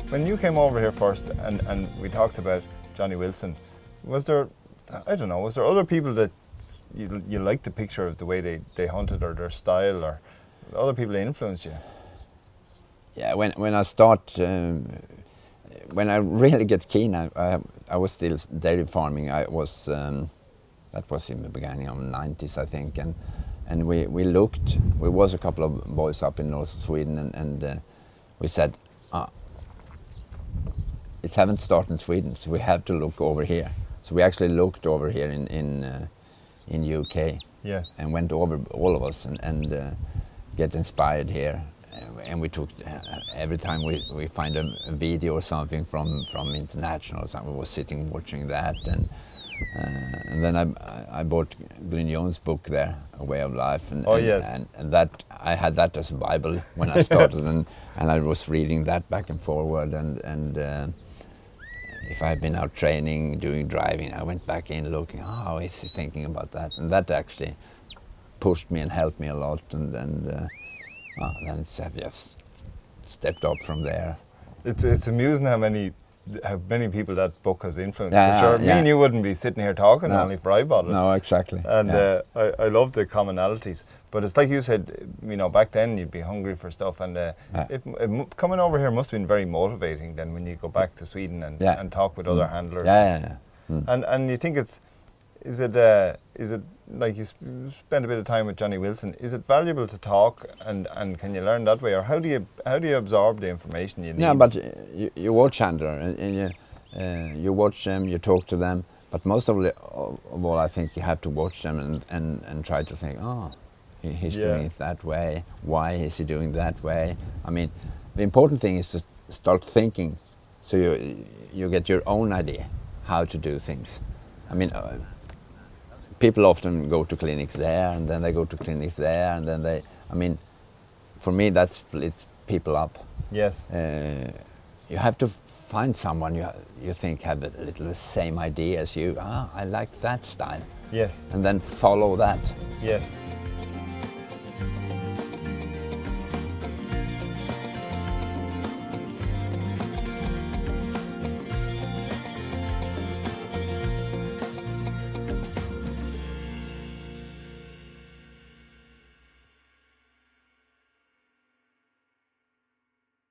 when you came over here first, and we talked about Johnny Wilson, was there, I don't know, was there other people that you liked the picture of the way they hunted, or their style, or other people that influenced you? Yeah, when I start, when I really get keen, I was still dairy farming. I was that was in the beginning of the 90s, I think, and we looked. We was a couple of boys up in North Sweden, and we said, it haven't started in Sweden, so we have to look over here. So we actually looked over here in UK. Yes. And went over, all of us, and get inspired here. And we took, every time we find a video or something from International or something, we was sitting watching that, and then I bought Magnusson's book there, A Way of Life, and that I had that as a Bible when I started, and I was reading that back and forward, and if I had been out training, doing driving, I went back in looking, how is he thinking about that, and that actually pushed me and helped me a lot, and then I've just stepped up from there. It's amusing how many people that book has influenced. For sure, me and you wouldn't be sitting here talking only for I bought it. No, exactly. And I love the commonalities. But it's like you said, back then you'd be hungry for stuff, and coming over here must have been very motivating then when you go back to Sweden and talk with other handlers. And you think is it like you spend a bit of time with Johnny Wilson? Is it valuable to talk, and can you learn that way, or how do you absorb the information you need? Yeah, but you watch handler, and you watch them, you talk to them, but most of all, I think you have to watch them and try to think, he's doing it that way. Why is he doing that way? I mean, the important thing is to start thinking, so you get your own idea how to do things. I mean. People often go to clinics there, and then they go to clinics there, and then for me that splits people up. Yes. You have to find someone you think have a little the same idea as you. I like that style. Yes. And then follow that. Yes.